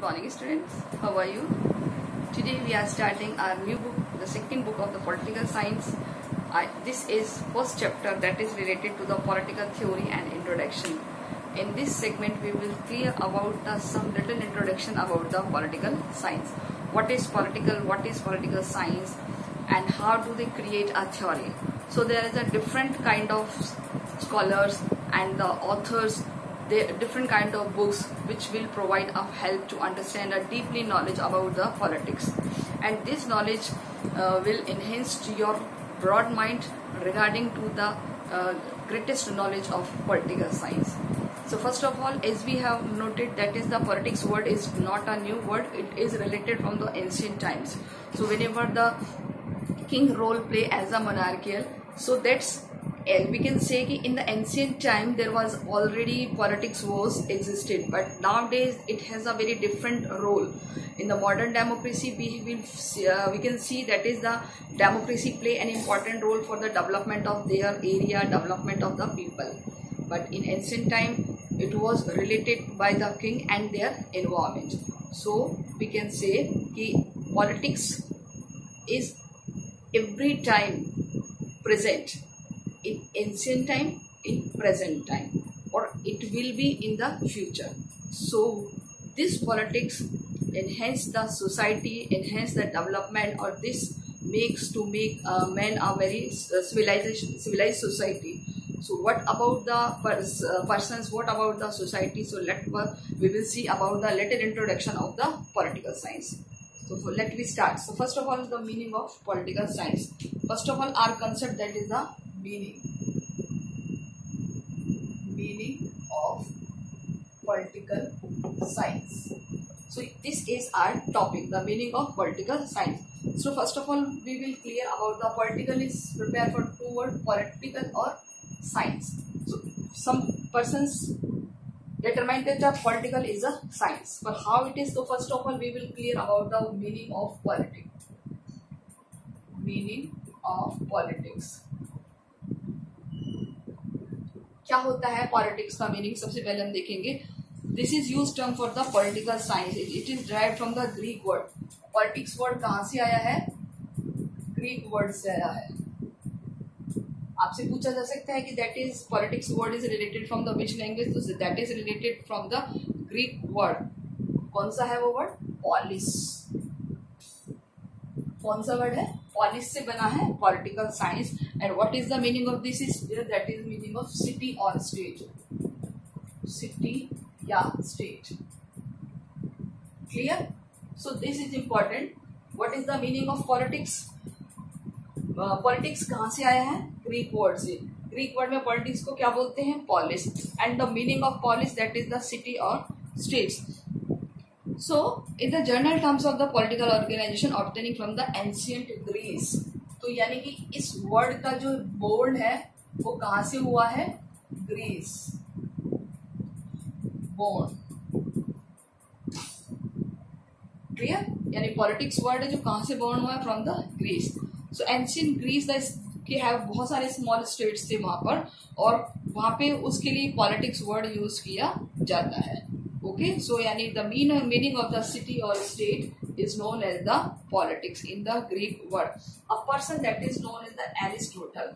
morning students, how are you? Today we are starting our new book, the second book of the political science. This is first chapter that is related to the political theory and introduction. In this segment we will clear about some little introduction about the political science. What is political science, and how do they create a theory? So there is a different kind of scholars and the authors, different kind of books which will provide a help to understand a deeply knowledge about the politics, and this knowledge will enhance to your broad mind regarding to the greatest knowledge of political science. So first of all, as we have noted, that is the politics word is not a new word, it is related from the ancient times. So whenever the king role play as a monarchical, so that's we can say that in the ancient time there was already politics was existed, but nowadays it has a very different role. In the modern democracy we can see that is the democracy play an important role for the development of their area, development of the people. But in ancient time it was related by the king and their environment. So we can say that politics is every time present in ancient time, in present time, or it will be in the future. So this politics enhance the society, enhance the development, or this makes to make men a very civilized society. So what about the persons, what about the society? So we will see about the little introduction of the political science. So let me start. So first of all, the meaning of political science. First of all, our concept, that is the meaning of political science. So this is our topic, the meaning of political science. So first of all, we will clear about the political is prepare for two words, political or science. So some persons determine that the political is a science, but how it is? So first of all, we will clear about the meaning of politics. Meaning of politics. क्या होता है politics का meaning? सबसे पहले हम देखेंगे, this is use term for the political science. It is derived from the Greek word. Politics word कहाँ से आया है? ग्रीक वर्ड से आया है. आपसे पूछा जा सकता है कि that is politics word is related from the which language? तो that is related from the Greek word. कौन सा है वो वर्ड? पॉलिस. कौन सा वर्ड है? पॉलिस से बना है political science. And what is the meaning of this? Is that is meaning of city और स्टेट. सिटी या state. Clear? So this is important. What is the meaning of politics? Politics कहाँ से आया है? Greek word से. Greek word में politics को क्या बोलते हैं? Polis. And the meaning of polis, that is the city और states. So, in the general terms of the political organization obtaining from the ancient Greece. तो यानी कि इस वर्ड का जो बोर्ड है वो कहाँ से हुआ है? ग्रीस. बोर्न. क्लियर? यानी पॉलिटिक्स वर्ड है जो कहाँ से बोर्न हुआ है? From the Greece. So ancient Greece के है बहुत सारे स्मॉल स्टेट्स थे वहां पर, और वहां पे उसके लिए पॉलिटिक्स वर्ड यूज किया जाता है. Okay, so yani the meaning of the city or state is known as the politics in the Greek word. A person that is known as the Aristotle.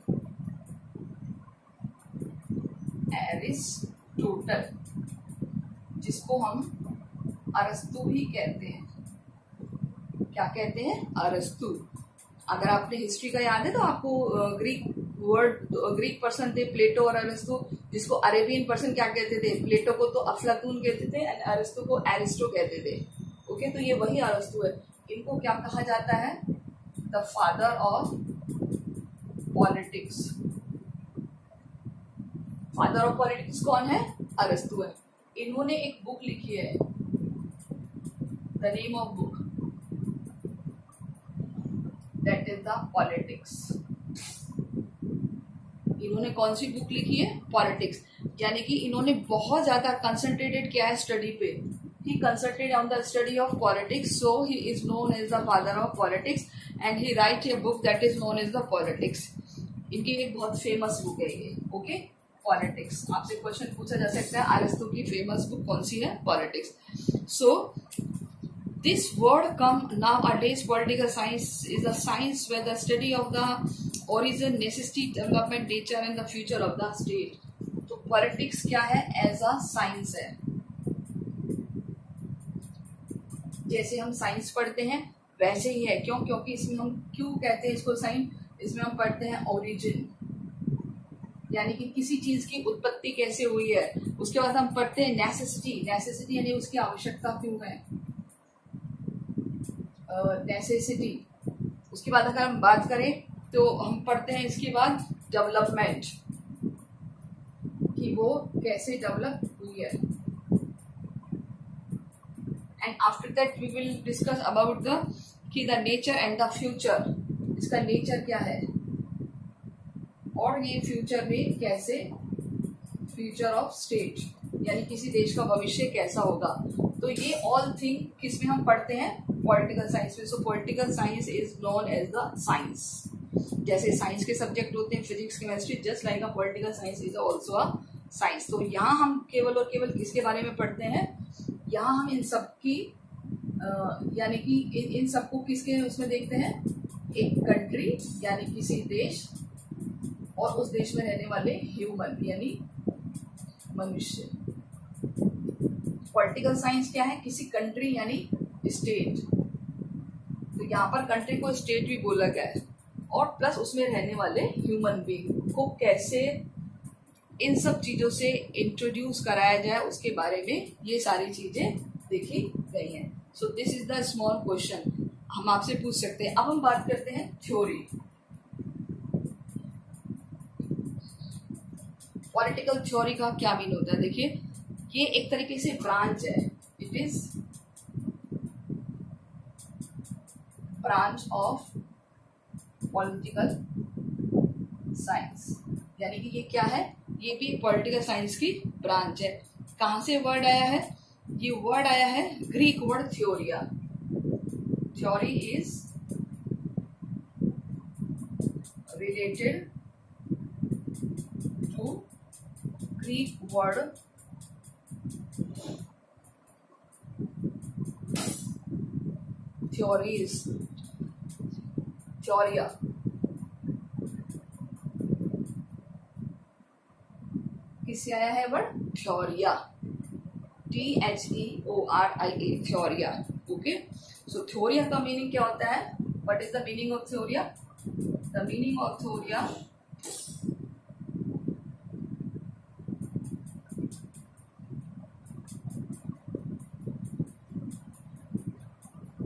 Aristotle, जिसको हम अरस्तु भी कहते हैं. क्या कहते हैं? अरस्तु. अगर आपने हिस्ट्री का याद है तो आपको ग्रीक पर्सन थे प्लेटो और अरस्तु, जिसको अरेबियन पर्सन क्या कहते थे? प्लेटो को तो अफलातून कहते थे, अरस्तु को एरिस्टो कहते थे. ओके, तो ये वही अरस्तु है. इनको क्या कहा जाता है? The father of politics. Father of politics कौन है? अरस्तु है. इन्होंने एक बुक लिखी है, the name of book, that is the politics. इन्होंने कौन सी बुक लिखी है? पॉलिटिक्स. यानी कि इन्होंने बहुत ज्यादा कंसंट्रेटेड किया है स्टडी पे. He concentrated on the study of politics, so he is known as the father of politics, and he write a book that is known as the politics. इनकी एक बहुत फेमस बुक है ये. Okay, politics. आपसे question पूछा जा सकता है अरस्तु की फेमस बुक कौन सी है? Politics. So This word come nowadays. Political science is a science where the study of the origin, necessity, development, nature and the future of the state. तो पॉलिटिक्स क्या है? एज अ साइंस है। जैसे हम science पढ़ते हैं वैसे ही है। क्यों? क्योंकि इसमें हम क्यों कहते हैं इसको साइंस? इसमें हम पढ़ते हैं ओरिजिन, यानी कि किसी चीज की उत्पत्ति कैसे हुई है। उसके बाद हम पढ़ते हैं नेसेसिटी। नेसेसिटी यानी उसकी आवश्यकता क्यों है, नेसेसिटी। उसके बाद अगर हम बात करें तो हम पढ़ते हैं इसके बाद डेवलपमेंट, कि वो कैसे डेवलप हुई है। And after that we will discuss about the nature and the future. इसका नेचर क्या है और ये फ्यूचर में कैसे, फ्यूचर ऑफ स्टेट यानी किसी देश का भविष्य कैसा होगा। तो ये ऑल थिंग किसमें हम पढ़ते हैं? पॉलिटिकल साइंस में। So political science is known as the science. जैसे साइंस के सब्जेक्ट होते हैं physics, chemistry, just like a political science is also a science. तो यहाँ हम केवल और केवल किसके बारे में पढ़ते हैं? यहाँ हम इन सब की यानी कि इन सबको किसके उसमें देखते हैं? एक कंट्री यानी किसी देश और उस देश में रहने वाले ह्यूमन यानी मनुष्य। पॉलिटिकल साइंस क्या है? किसी कंट्री यानी स्टेट। तो यहाँ पर कंट्री को स्टेट भी बोला गया है, और प्लस उसमें रहने वाले ह्यूमन बीइंग को कैसे इन सब चीजों से इंट्रोड्यूस कराया जाए उसके बारे में ये सारी चीजें देखी गई हैं। सो this is the small question हम आपसे पूछ सकते हैं। अब हम बात करते हैं थ्योरी। पॉलिटिकल थ्योरी का क्या मीन होता है? देखिए, ये एक तरीके से ब्रांच है। It is branch of political science, यानी कि ये क्या है? ये भी पॉलिटिकल साइंस की ब्रांच है। कहां से वर्ड आया है? ये वर्ड आया है Greek word theoria. Theory is related to Greek word theories, theoria. किससे आया है word? Theoria, THEORIA, theoria. Okay, so theoria का मीनिंग क्या होता है? What is the meaning of theoria? The meaning of theoria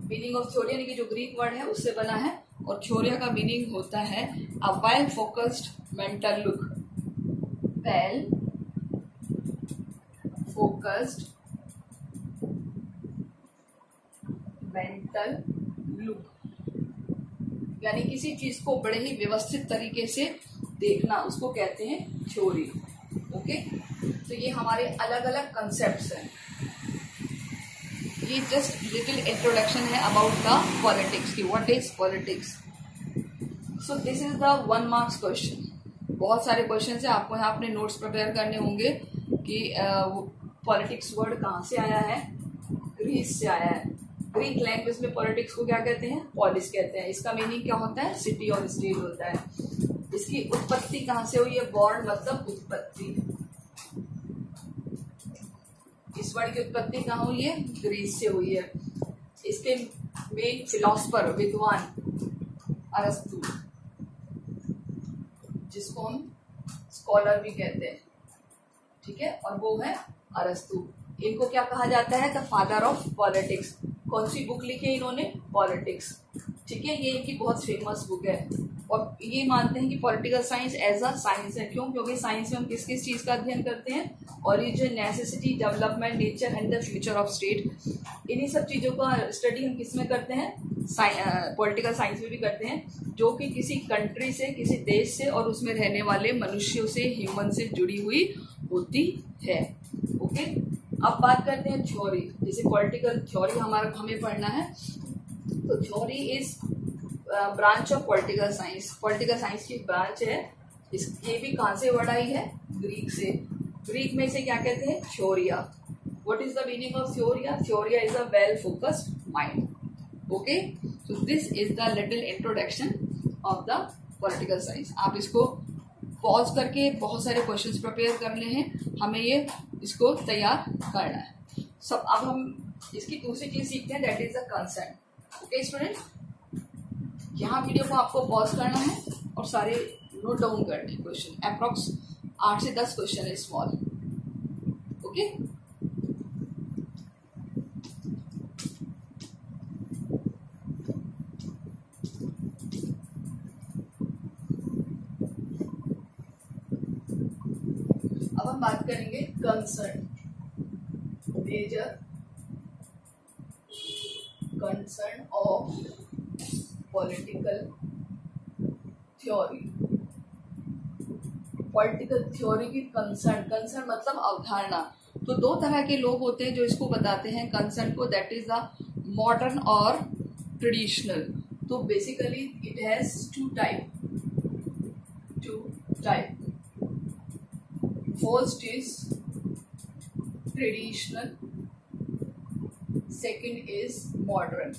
meaning of theory यानी कि जो ग्रीक वर्ड है उससे बना है, और थ्योरिया का मीनिंग होता है अ well focused mental look. Well focused mental look, यानी किसी चीज को बड़े ही व्यवस्थित तरीके से देखना, उसको कहते हैं थ्योरी। ओके, तो ये हमारे अलग अलग कंसेप्ट्स हैं। ये जस्ट लिटिल इंट्रोडक्शन है अबाउट द पॉलिटिक्स की। What is politics? So this is the 1 marks question. बहुत सारे क्वेश्चन है, आपको यहाँ अपने नोट्स प्रिपेयर करने होंगे कि पॉलिटिक्स वर्ड कहाँ से आया है? ग्रीस से आया है। ग्रीक लैंग्वेज में पॉलिटिक्स को क्या कहते हैं? पॉलिस कहते हैं। इसका मीनिंग क्या होता है? सिटी और स्टेट होता है। इसकी उत्पत्ति कहाँ से हुई है? बॉर्न मतलब उत्पत्ति। इस वर्ड की उत्पत्ति कहाँ हुई है? ग्रीस से हुई है। इसके मेन फिलोसफर, विद्वान अरस्तु, जिसको हम स्कॉलर भी कहते हैं, ठीक है, और वो है अरस्तु। इनको क्या कहा जाता है? The father of politics. कौन सी बुक लिखी है इन्होंने? पॉलिटिक्स, ठीक है। ये इनकी बहुत फेमस बुक है, और ये मानते हैं कि political science as a science है। क्यों? क्योंकि साइंस में हम किस किस चीज का अध्ययन करते हैं? Origin, necessity, development, nature and the future of state. इन्हीं सब चीजों का स्टडी हम किस में करते हैं? पॉलिटिकल साइंस में भी करते हैं, जो कि किसी कंट्री से, किसी देश से और उसमें रहने वाले मनुष्यों से, ह्यूमन से जुड़ी हुई होती है। ओके, अब बात करते हैं थ्योरी। जैसे पॉलिटिकल थ्योरी हमें पढ़ना है, तो theory is branch of political science. Political science की ब्रांच है। ये भी कहाँ से वर्ड आई है? ग्रीक से। ग्रीक में से क्या कहते हैं? Theoria. What is the meaning of theoria? Theoria is a well focused mind. Okay, so this is the little introduction of the political science. आप इसको पॉज करके बहुत सारे क्वेश्चंस प्रिपेयर करने हैं, हमें ये इसको तैयार करना है सब. अब हम इसकी दूसरी चीज सीखते हैं, that is the consent. Okay student, यहाँ वीडियो को आपको पॉज करना है और सारे नोट डाउन करने हैं क्वेश्चन. अप्रॉक्स 8 से 10 क्वेश्चन है स्मॉल. ओके, अब हम बात करेंगे concern. Major concern of political theory. Political theory की कंसर्न, कंसर्न मतलब अवधारणा. तो दो तरह के लोग होते हैं जो इसको बताते हैं कंसर्न को, दैट इज द मॉडर्न और ट्रेडिशनल. तो basically it has two type. First is traditional, second is modern.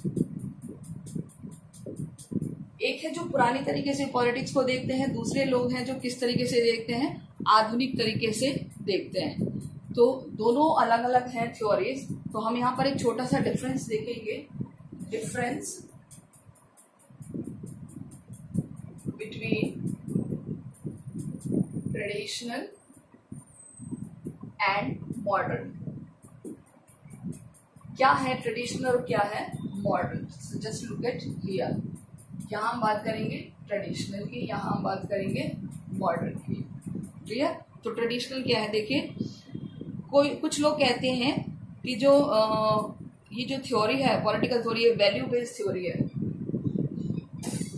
एक है जो पुरानी तरीके से पॉलिटिक्स को देखते हैं, दूसरे लोग हैं जो किस तरीके से देखते हैं, आधुनिक तरीके से देखते हैं. तो दोनों अलग अलग हैं थ्योरीज. तो हम यहाँ पर एक छोटा सा डिफरेंस देखेंगे. Difference between traditional and modern. क्या है ट्रेडिशनल और क्या है modern. Just look at here. यहाँ हम बात करेंगे ट्रेडिशनल की, यहाँ हम बात करेंगे मॉडर्न की. क्लियर. तो ट्रेडिशनल क्या है, देखिए कुछ लोग कहते हैं कि जो ये जो थ्योरी है, पॉलिटिकल थ्योरी है, वैल्यू बेस्ड थ्योरी है.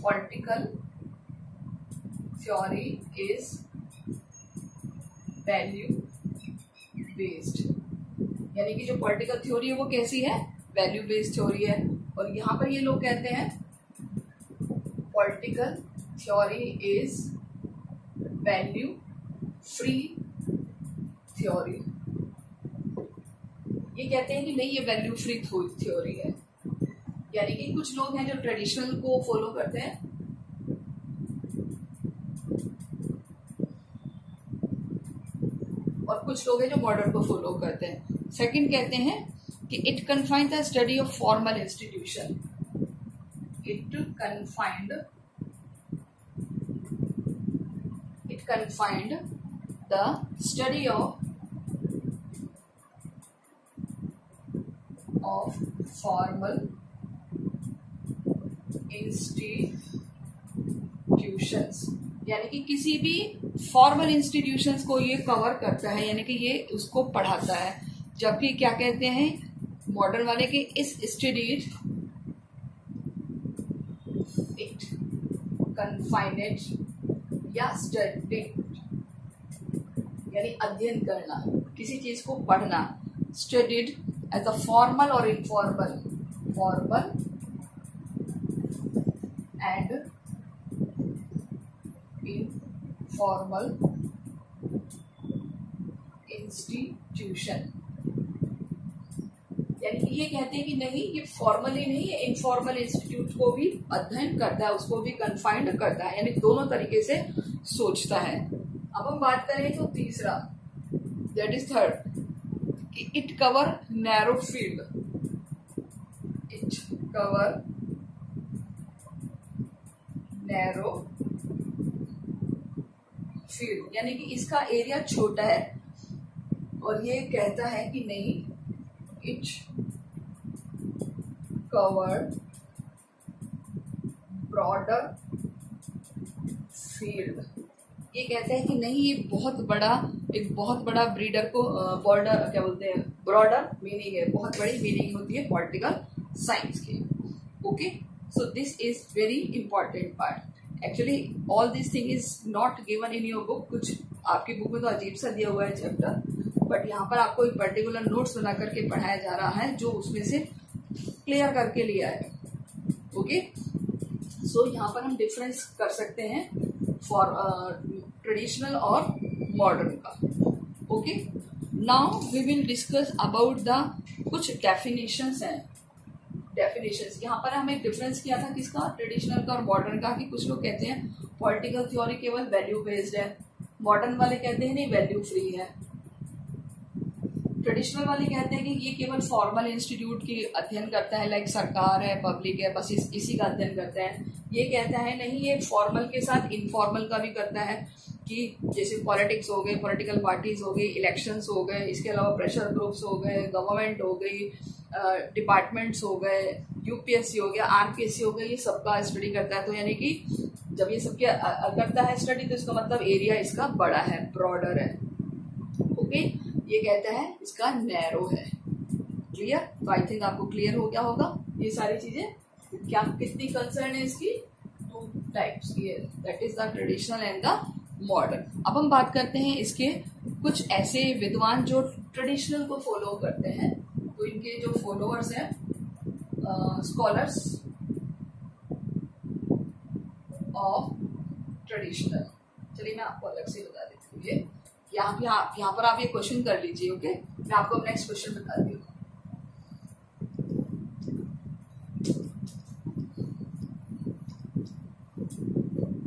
Political theory is value based. यानी कि जो पॉलिटिकल थ्योरी है वो कैसी है, वैल्यू बेस्ड थ्योरी है. और यहाँ पर ये लोग कहते हैं political theory is value free theory. ये कहते हैं कि नहीं, ये वैल्यू फ्री थ्योरी है. यानी कि कुछ लोग हैं जो ट्रेडिशनल को फॉलो करते हैं और कुछ लोग हैं जो मॉडर्न को फॉलो करते हैं. सेकंड कहते हैं कि it confined the study of formal institution. It confined the study of formal institutions. यानी कि किसी भी फॉर्मल इंस्टीट्यूशंस को ये कवर करता है, यानी कि ये उसको पढ़ाता है. जबकि क्या कहते हैं मॉडर्न वाले कि इस स्टडीड इट कन्फाइनेड या स्टडीड, यानी अध्ययन करना, किसी चीज को पढ़ना. स्टडीड एज अ फॉर्मल और informal, formal and informal institution. यानी कि ये कहते हैं कि नहीं, ये फॉर्मली नहीं, ये इनफॉर्मल इंस्टीट्यूट को भी अध्ययन करता है, उसको भी कन्फाइंड करता है. यानी दोनों तरीके से सोचता है. अब हम बात करें तो तीसरा, that is third, it cover narrow field. It cover narrow field, यानी कि इसका एरिया छोटा है. और ये कहता है कि नहीं, इट कवर ब्रॉडर फील्ड. ये कहते हैं कि नहीं, ये बहुत बड़ा, एक बहुत बड़ा ब्रीडर को बॉर्डर क्या बोलते हैं, ब्रॉडर मीनिंग है, बहुत बड़ी मीनिंग होती है पॉलिटिकल साइंस की. Okay, so this is very important part. Actually all this thing is not given in your book. कुछ आपकी बुक में तो अजीब सा दिया हुआ है चैप्टर, बट यहाँ पर आपको एक पर्टिकुलर नोट्स बना करके पढ़ाया जा रहा है जो उसमें से क्लियर करके लिया है. ओके, सो यहाँ पर हम डिफरेंस कर सकते हैं फॉर ट्रेडिशनल और मॉडर्न का. Okay, now we will discuss about the कुछ डेफिनेशंस हैं. डेफिनेशंस। यहाँ पर हमें डिफरेंस किया था किसका, ट्रेडिशनल का और मॉडर्न का, कि कुछ लोग कहते हैं पॉलिटिकल थ्योरी केवल वैल्यू बेस्ड है, मॉडर्न वाले कहते हैं नहीं वैल्यू फ्री है, ट्रेडिशनल वाले कहते हैं कि ये केवल फॉर्मल इंस्टीट्यूट की अध्ययन करता है, लाइक सरकार है, पब्लिक है, बस इसी का अध्ययन करता है। ये कहता है नहीं, ये फॉर्मल के साथ इनफॉर्मल का भी करता है, कि जैसे पॉलिटिक्स हो गए, पॉलिटिकल पार्टीज हो गई, इलेक्शंस हो गए, इसके अलावा प्रेशर ग्रुप्स हो गए, गवर्नमेंट हो गई, डिपार्टमेंट्स हो गए, यूपीएससी हो गया, आरपीएससी हो गया, ये सबका स्टडी करता है। तो यानी कि जब ये सबके करता है स्टडी, तो इसका मतलब एरिया इसका बड़ा है, ब्रॉडर है। ओके, ये कहता है इसका नैरो है। क्लियर? तो आई थिंक आपको क्लियर हो गया होगा ये सारी चीजें। क्या कितनी कंसर्न है इसकी, 2 टाइप्स की है, that is the traditional and the modern. अब हम बात करते हैं इसके कुछ ऐसे विद्वान जो ट्रेडिशनल को फॉलो करते हैं। तो इनके जो फॉलोअर्स हैं, स्कॉलर्स ऑफ ट्रेडिशनल। चलिए मैं आपको अलग से बता देती हूँ। ये यहाँ पर आप ये क्वेश्चन कर लीजिए। ओके, मैं आपको नेक्स्ट क्वेश्चन बताती हूँ।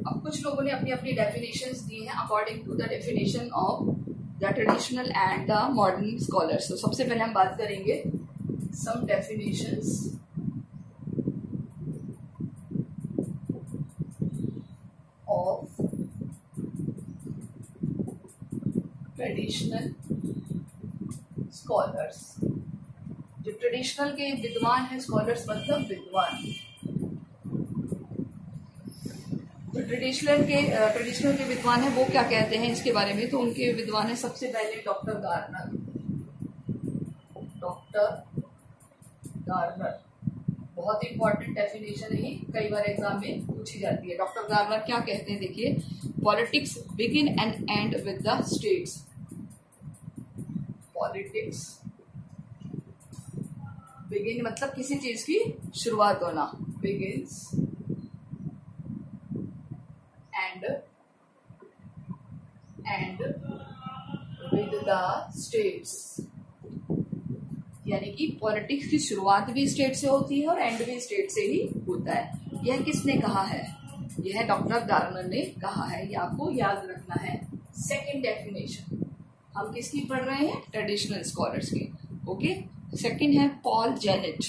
अब कुछ लोगों ने अपनी अपनी डेफिनेशंस दी हैं according to the definition of the traditional and the modern scholars. तो सबसे पहले हम बात करेंगे some definitions of traditional scholars. जो ट्रेडिशनल के विद्वान हैं, स्कॉलर्स मतलब विद्वान, जो ट्रेडिशनल के विद्वान हैं वो क्या कहते हैं इसके बारे में। तो उनके विद्वान है सबसे पहले डॉक्टर गार्नर। डॉक्टर गार्नर बहुत इंपॉर्टेंट डेफिनेशन है, कई बार एग्जाम में पूछी जाती है। डॉक्टर गार्नर क्या कहते हैं, देखिए, politics begin and and with the states. Politics begin मतलब किसी चीज की शुरुआत होना, begins and with the states. यानी कि पॉलिटिक्स की शुरुआत भी स्टेट से होती है और एंड भी स्टेट से ही होता है। यह किसने कहा है, यह डॉक्टर गार्नर ने कहा है, ये आपको याद रखना है। सेकंड डेफिनेशन हम किसकी पढ़ रहे हैं, ट्रेडिशनल स्कॉलर्स की। ओके, सेकंड है पॉल जेनेट।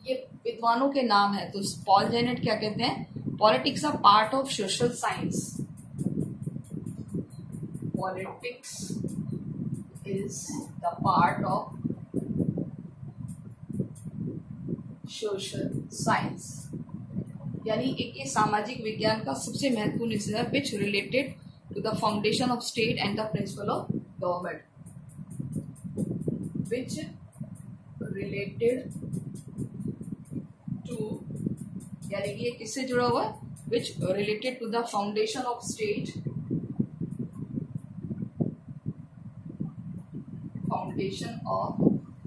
ये विद्वानों के नाम है। तो पॉल जेनेट क्या कहते हैं, politics a part of social science. Politics is the part of social science. यानी एक ये सामाजिक विज्ञान का सबसे महत्वपूर्ण हिस्सा है, which related to the foundation of state and the principle of government. Which related to, यानी कि ये किससे जुड़ा हुआ है, which related to the foundation of state, foundation of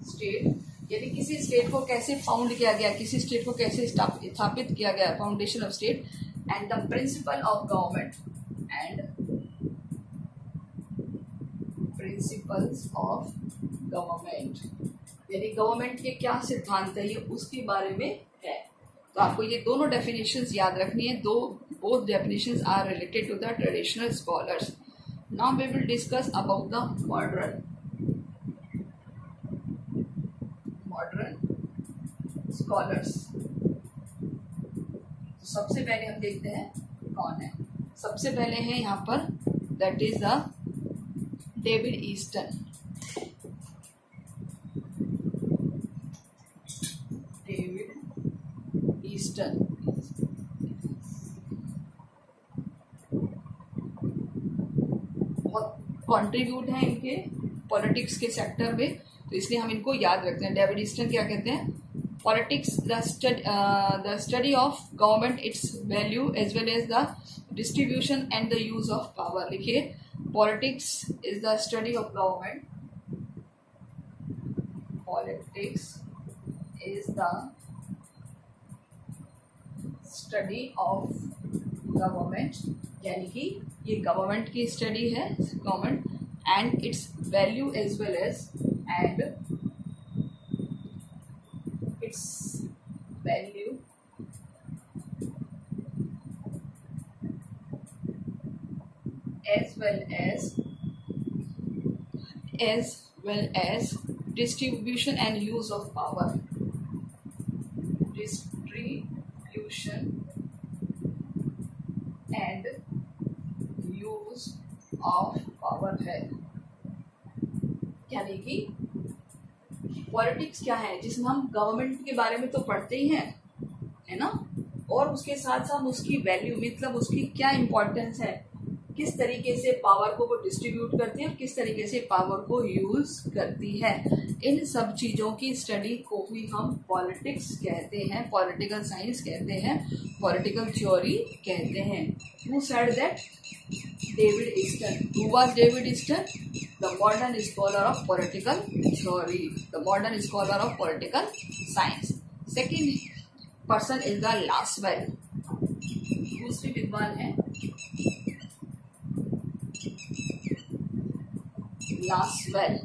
state, यानी किसी स्टेट को कैसे फाउंड किया गया, किसी स्टेट को कैसे स्थापित किया गया, foundation of state, and the principle of government, and principles of government, यानी गवर्नमेंट के क्या सिद्धांत है ये उसके बारे में है। तो आपको ये दोनों डेफिनेशंस याद रखनी है। Both definitions are related to the traditional scholars. Now we will discuss about the modern scholars. तो सबसे पहले हम देखते हैं कौन है। सबसे पहले है यहाँ पर, that is the David Easton. David Easton बहुत कंट्रीब्यूट है इनके पॉलिटिक्स के सेक्टर में, तो इसलिए हम इनको याद रखते हैं। डेविड ईस्टन क्या कहते हैं, politics the study of government, its value as well as the distribution and the use of power। लिखिए, politics is the study of government, politics is the study of government, यानी कि ये government की study है, government and its value as well as distribution and use of power. Distribution and use of power है, यानी कि politics क्या है, जिसमें हम गवर्नमेंट के बारे में तो पढ़ते ही हैं, है ना, और उसके साथ साथ उसकी वैल्यू, मतलब उसकी क्या इम्पोर्टेंस है, किस तरीके से पावर को वो डिस्ट्रीब्यूट करती है और किस तरीके से पावर को यूज करती है, इन सब चीजों की स्टडी को ही हम पॉलिटिक्स कहते हैं, पॉलिटिकल साइंस कहते हैं, पॉलिटिकल थ्योरी कहते हैं. Who said that? David Easton. Who was David Easton? The modern scholar of political theory, the modern scholar of political science. Second person is the Lasswell. दूसरे विद्वान है Lasswell.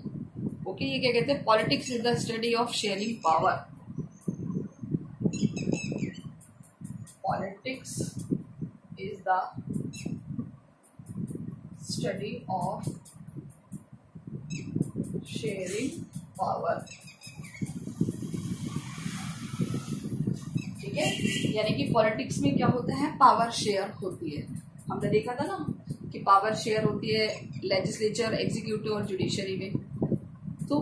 Okay, ये क्या कहते हैं? Politics is the study of sharing power. Politics is the study of sharing power. ठीक है, यानी कि पॉलिटिक्स में क्या होता है, पावर शेयर होती है. हमने देखा था ना कि पावर शेयर होती है लेजिस्लेचर, एग्जीक्यूटिव और जुडिशरी में. तो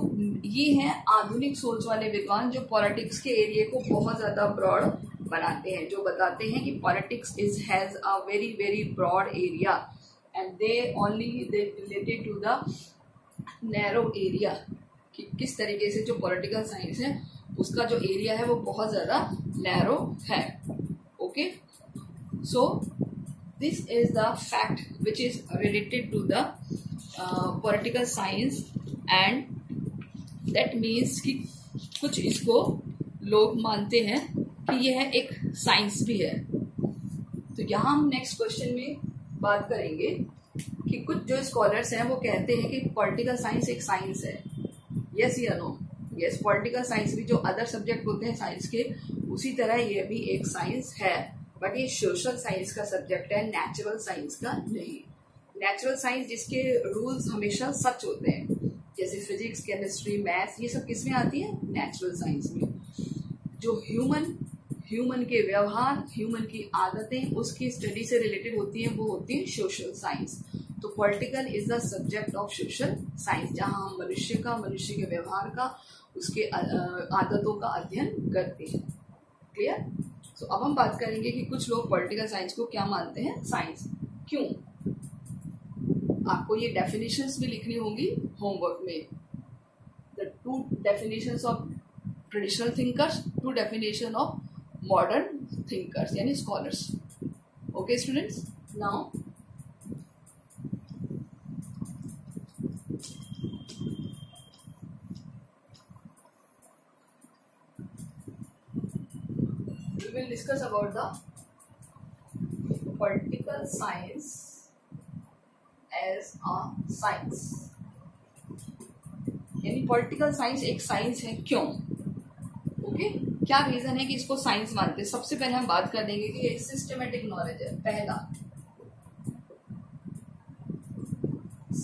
ये हैं आधुनिक सोच वाले विद्वान जो पॉलिटिक्स के एरिया को बहुत ज्यादा ब्रॉड बनाते हैं, जो बताते हैं कि politics has a very very broad area and they related to the narrow area, कि किस तरीके से जो पॉलिटिकल साइंस है उसका जो एरिया है वो बहुत ज्यादा नैरो है. Okay, so this is the fact which is related to the political science, and that means कि कुछ इसको लोग मानते हैं कि यह एक साइंस भी है. तो यहाँ हम नेक्स्ट क्वेश्चन में बात करेंगे कि कुछ जो स्कॉलर्स हैं वो कहते हैं कि पॉलिटिकल साइंस एक साइंस है. यस या नो? यस, पॉलिटिकल साइंस भी जो अदर सब्जेक्ट होते हैं साइंस के, उसी तरह ये भी एक साइंस है, बट ये सोशल साइंस का सब्जेक्ट है, नेचुरल साइंस का नहीं. नेचुरल साइंस जिसके रूल्स हमेशा सच होते हैं, जैसे फिजिक्स, केमिस्ट्री, मैथ्स, ये सब किसमें आती है? नेचुरल साइंस में. जो ह्यूमन के व्यवहार, ह्यूमन की आदतें, उसकी स्टडी से रिलेटेड होती हैं, वो होती है सोशल साइंस. तो political is the subject of social science, जहां हम मनुष्य के व्यवहार का, उसके आदतों का अध्ययन करते हैं. क्लियर? तो अब हम बात करेंगे कि कुछ लोग पॉलिटिकल साइंस को क्या मानते हैं साइंस, क्यों. आपको ये डेफिनेशंस भी लिखनी होंगी होमवर्क में. The 2 definitions of traditional thinkers, 2 definition of modern thinkers यानी scholars. Okay students, now we will discuss about the political science as a science. यानी पॉलिटिकल साइंस एक साइंस है, क्यों? ओके, क्या रीजन है कि इसको साइंस मानते हैं? सबसे पहले हम बात कर देंगे कि एक सिस्टमेटिक नॉलेज है. पहला,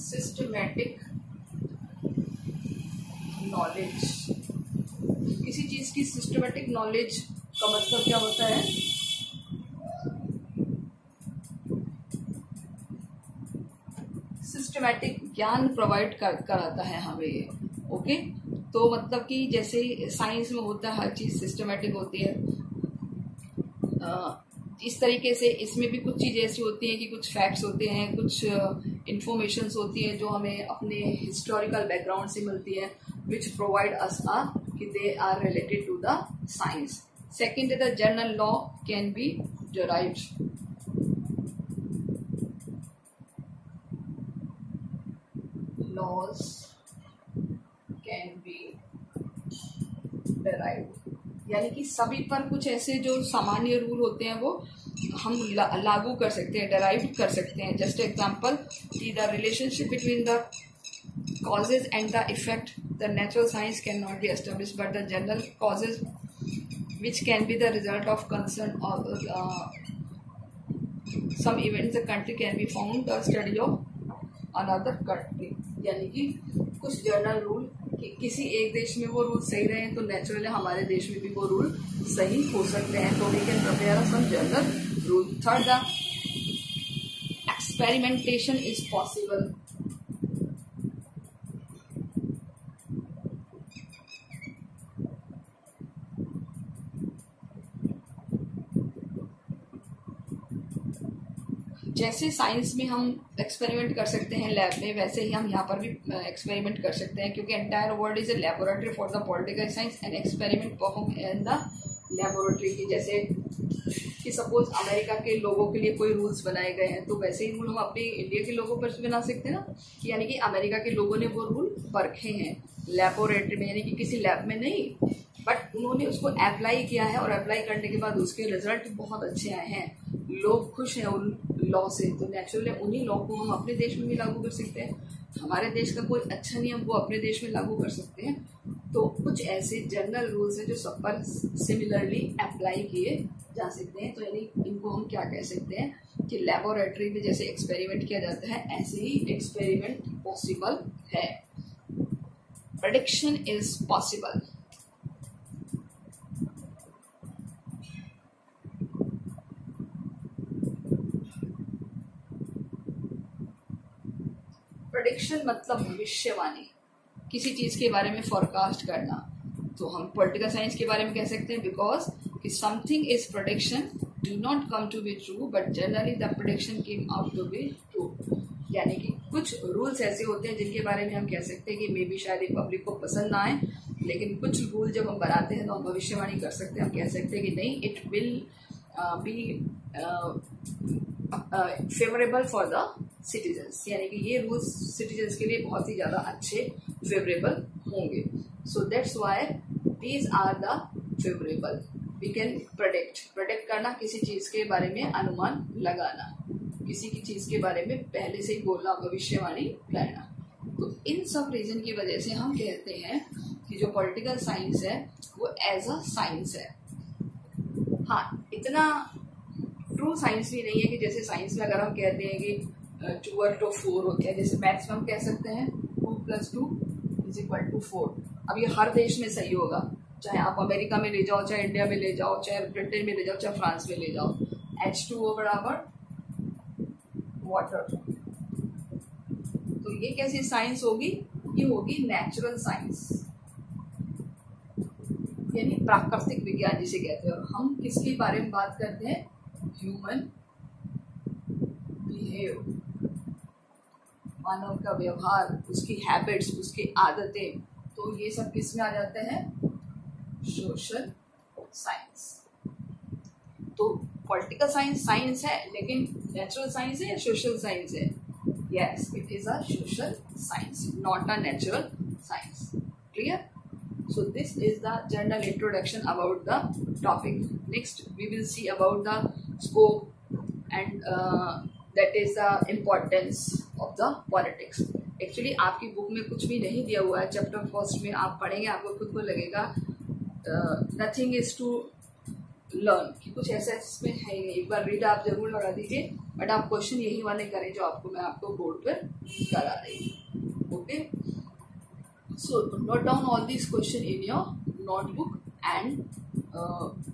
सिस्टमेटिक नॉलेज. किसी चीज की सिस्टमेटिक नॉलेज का मतलब क्या होता है? सिस्टमैटिक ज्ञान प्रोवाइड कराता है हमें. ओके, तो मतलब कि जैसे साइंस में होता है, हर चीज सिस्टमैटिक होती है, इस तरीके से इसमें भी कुछ चीजें ऐसी होती हैं कि कुछ फैक्ट्स होते हैं, कुछ इंफॉर्मेशंस होती हैं जो हमें अपने हिस्टोरिकल बैकग्राउंड से मिलती है, विच प्रोवाइड अस कि they are related to the science. Second, the general law can be derived. Laws can be derived. यानी कि सभी पर कुछ ऐसे जो सामान्य रूल होते हैं वो हम लागू कर सकते हैं, डेराइव कर सकते हैं. जस्ट एग्जाम्पल कि the relationship between the causes and the effect, the natural science cannot be established, but the general causes which can be the result of concern or some events the country can be found the study of another country. यानी कि कुछ general rule कि किसी एक देश में वो rule सही रहे तो नेचुरली हमारे देश में भी वो रूल सही हो सकते हैं, तो we can prepare some general rule. Third, the experimentation is possible. जैसे साइंस में हम एक्सपेरिमेंट कर सकते हैं लैब में, वैसे ही हम यहाँ पर भी एक्सपेरिमेंट कर सकते हैं, क्योंकि entire world is a laboratory for the political science and experiment perform in the laboratory की. जैसे कि सपोज अमेरिका के लोगों के लिए कोई रूल्स बनाए गए हैं, तो वैसे ही रूल हम अपने इंडिया के लोगों पर बना सकते हैं ना, कि यानी कि अमेरिका के लोगों ने वो रूल परखे हैं लेबोरेटरी में, यानी कि किसी लैब में नहीं, बट उन्होंने उसको अप्लाई किया है और अप्लाई करने के बाद उसके रिजल्ट बहुत अच्छे आए हैं, लोग खुश हैं उन लॉ से, तो नेचुरली उन्हीं लॉ को हम अपने देश में भी लागू कर सकते हैं. हमारे देश का कोई अच्छा नियम वो अपने देश में लागू कर सकते हैं. तो कुछ ऐसे जनरल रूल्स हैं जो सब पर सिमिलरली अप्लाई किए जा सकते हैं. तो यानी इनको हम क्या कह सकते हैं कि लेबोरेटरी में जैसे एक्सपेरिमेंट किया जाता है ऐसे ही एक्सपेरिमेंट पॉसिबल है. Prediction is possible. प्रेडिक्शन मतलब भविष्यवाणी, किसी चीज के बारे में फोरकास्ट करना. तो हम पॉलिटिकल साइंस के बारे में कह सकते हैं बिकॉज कि something is prediction do not come to be true but generally the prediction came out to be true. यानी कि कुछ रूल्स ऐसे होते हैं जिनके बारे में हम कह सकते हैं कि मे बी शायद पब्लिक को पसंद ना आए, लेकिन कुछ रूल जब हम बनाते हैं तो हम भविष्यवाणी कर सकते हैं. हम कह सकते हैं कि नहीं, it will be favourable for the citizens, यानी कि ये रूल्स सिटीजन्स के लिए बहुत ही ज़्यादा अच्छे फेवरेबल होंगे. So that's why these are the favourable. We can predict करना, किसी चीज़ के बारे में अनुमान लगाना, किसी की चीज़ के बारे में पहले से ही बोलना, भविष्यवाणी करना. तो इन सब रीजन की वजह से हम कहते हैं कि जो पॉलिटिकल साइंस है वो एज अ साइंस है. हाँ, इतना ट्रू साइंस भी नहीं है कि जैसे साइंस में अगर हम कहते हैं कि 2/4 होते हैं, जैसे मैथ्स में हम कह सकते हैं 2 + 2 = 4. अब ये हर देश में सही होगा, चाहे आप अमेरिका में ले जाओ, चाहे इंडिया में ले जाओ, चाहे ब्रिटेन में ले जाओ, चाहे फ्रांस में ले जाओ. H2O = water. तो ये कैसी साइंस होगी? ये होगी नेचुरल साइंस, यानी प्राकृतिक विज्ञान जिसे कहते हैं. और हम किसके बारे में बात करते हैं? ह्यूमन बिहेव, मानव का व्यवहार, उसकी हैबिट्स, उसकी आदतें. तो ये सब किस में आ जाते हैं? Social science. तो पॉलिटिकल साइंस साइंस है, लेकिन नेचुरल साइंस है या सोशल साइंस है? Yes, it is a social science, not a natural science. Clear? So this is the general introduction about the topic. Next we will see about the scope and that is the importance of the politics. Actually आपकी book में कुछ भी नहीं दिया हुआ है. Chapter first में आप पढ़ेंगे, आपको खुद को लगेगा नथिंग इज टू लर्न, कि कुछ ऐसा इसमें है नहीं. एक बार रीड आप जरूर लगा दीजिए, बट आप क्वेश्चन यही वाले करें जो मैं आपको बोर्ड पर करा रही हूँ. Okay, so note down all these question in your notebook and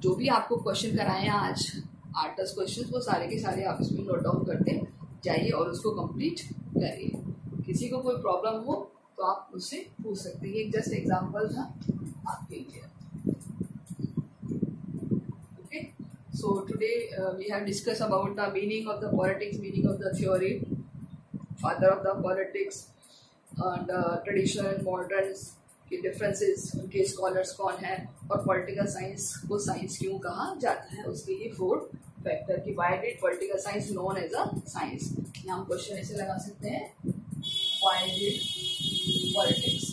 जो भी आपको क्वेश्चन कराए हैं आज 8-10 क्वेश्चन, वो सारे के सारे आप इसमें नोट डाउन करते जाइए और उसको कंप्लीट करिए. किसी को कोई प्रॉब्लम हो तो आप मुझसे पूछ सकते हैं. एक जस्ट एग्जांपल था आपके लिए. Okay, so today we have discuss about the meaning of the politics, meaning of the theory, father of the politics and traditional and modern के डिफरेंसेस, उनके स्कॉलर्स कौन है, और पॉलिटिकल साइंस को साइंस क्यों कहा जाता है, उसके लिए 4 फैक्टर की why did political science known as a science. यहाँ हम क्वेश्चन ऐसे लगा सकते हैं, why did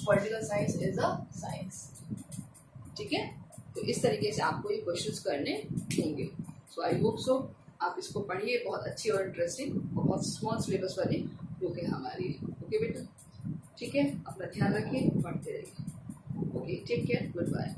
political science is a science. ठीक है, तो इस तरीके से आपको ये क्वेश्चंस करने होंगे. सो आई होप सो आप इसको पढ़िए, बहुत अच्छी और इंटरेस्टिंग और बहुत स्मॉल सिलेबस वाली बुक है हमारी. ओके बेटा, ठीक है. ठीक है, अपना ध्यान रखिए, पढ़ते रहिए। Okay, take care, good bye.